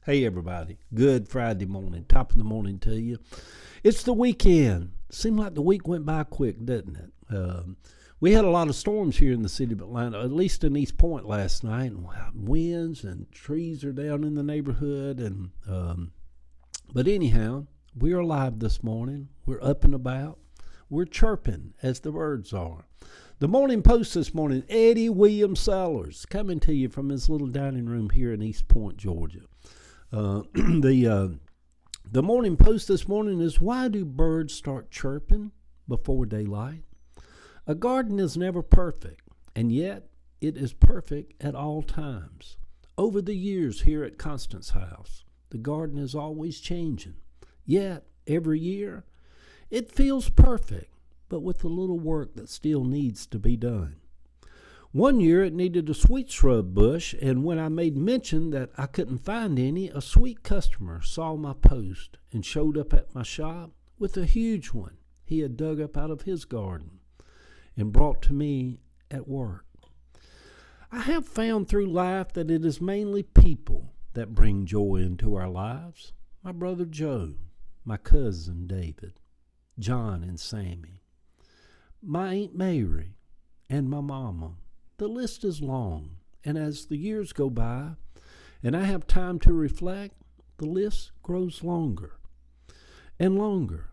Hey, everybody. Good Friday morning. Top of the morning to you. It's the weekend. Seemed like the week went by quick, didn't it? We had a lot of storms here in the city of Atlanta, at least in East Point last night. And winds and trees are down in the neighborhood. But anyhow, we're alive this morning. We're up and about. We're chirping as the birds are. The Morning Post this morning, Eddie William Sellers, coming to you from his little dining room here in East Point, Georgia. The Morning Post this morning is, why do birds start chirping before daylight? A garden is never perfect, and yet it is perfect at all times. Over the years here at Constance's house, the garden is always changing. Yet, every year, it feels perfect, but with a little work that still needs to be done. One year it needed a sweet shrub bush, and when I made mention that I couldn't find any, a sweet customer saw my post and showed up at my shop with a huge one he had dug up out of his garden and brought to me at work. I have found through life that it is mainly people that bring joy into our lives. My brother Joe, my cousin David, John and Sammy, my Aunt Mary, and my mama. The list is long, and as the years go by and I have time to reflect, the list grows longer and longer.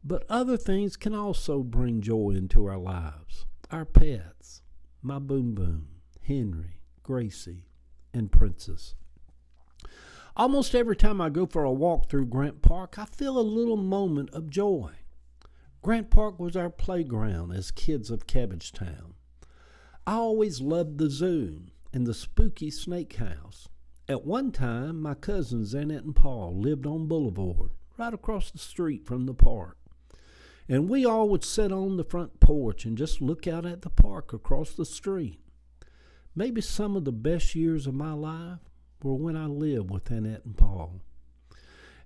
But other things can also bring joy into our lives. Our pets, my Boom Boom, Henry, Gracie, and Princess. Almost every time I go for a walk through Grant Park, I feel a little moment of joy. Grant Park was our playground as kids of Cabbagetown. I always loved the zoo and the spooky snake house. At one time, my cousins Annette and Paul lived on Boulevard, right across the street from the park. And we all would sit on the front porch and just look out at the park across the street. Maybe some of the best years of my life were when I lived with Annette and Paul.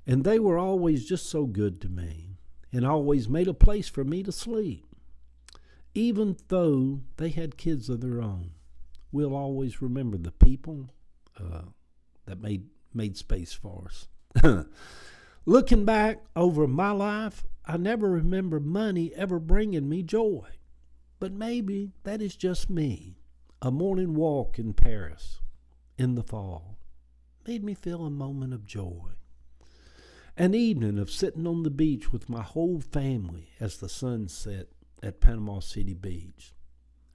And they were always just so good to me and always made a place for me to sleep. Even though they had kids of their own, we'll always remember the people that made space for us. Looking back over my life, I never remember money ever bringing me joy. But maybe that is just me. A morning walk in Paris in the fall made me feel a moment of joy. An evening of sitting on the beach with my whole family as the sun set at Panama City Beach.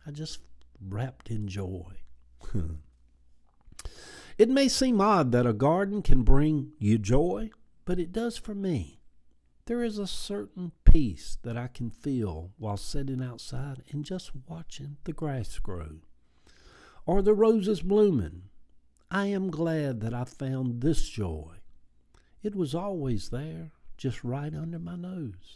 I just wrapped in joy. It may seem odd that a garden can bring you joy, but it does for me. There is a certain peace that I can feel while sitting outside and just watching the grass grow or the roses blooming. I am glad that I found this joy. It was always there, just right under my nose.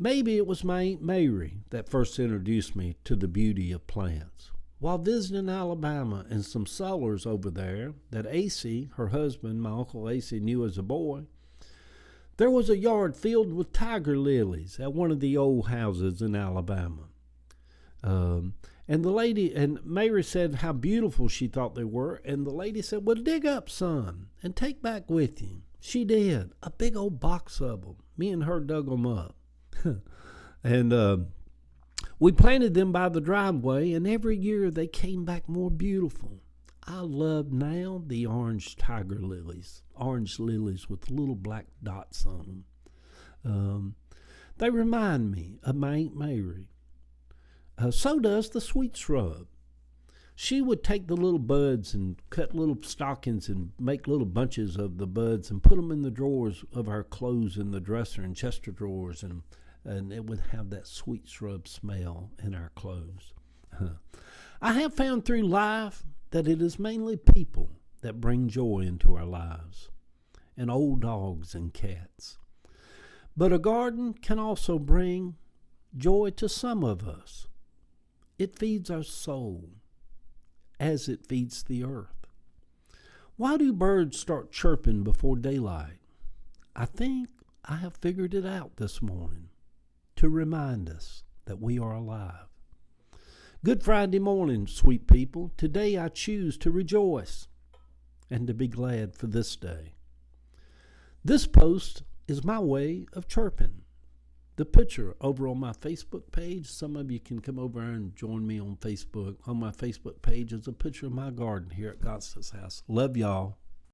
Maybe it was my Aunt Mary that first introduced me to the beauty of plants. While visiting Alabama and some sellers over there that AC, her husband, my Uncle AC, knew as a boy, there was a yard filled with tiger lilies at one of the old houses in Alabama. And Mary said how beautiful she thought they were, and the lady said, well, dig up some and take back with you. She did, a big old box of them. Me and her dug them up. And we planted them by the driveway, and every year they came back more beautiful. I love now the orange lilies with little black dots on them. They remind me of my Aunt Mary. So does the sweet shrub. She would take the little buds and cut little stockings and make little bunches of the buds and put them in the drawers of our clothes in the dresser and chest of drawers, and it would have that sweet shrub smell in our clothes. I have found through life that it is mainly people that bring joy into our lives, and old dogs and cats. But a garden can also bring joy to some of us. It feeds our soul as it feeds the earth. Why do birds start chirping before daylight? I think I have figured it out this morning to remind us that we are alive. Good Friday morning, sweet people. Today I choose to rejoice. and to be glad for this day. This post is my way of chirping. The picture over on my Facebook page, some of you can come over and join me on Facebook. On my Facebook page is a picture of my garden here at God's house. Love y'all.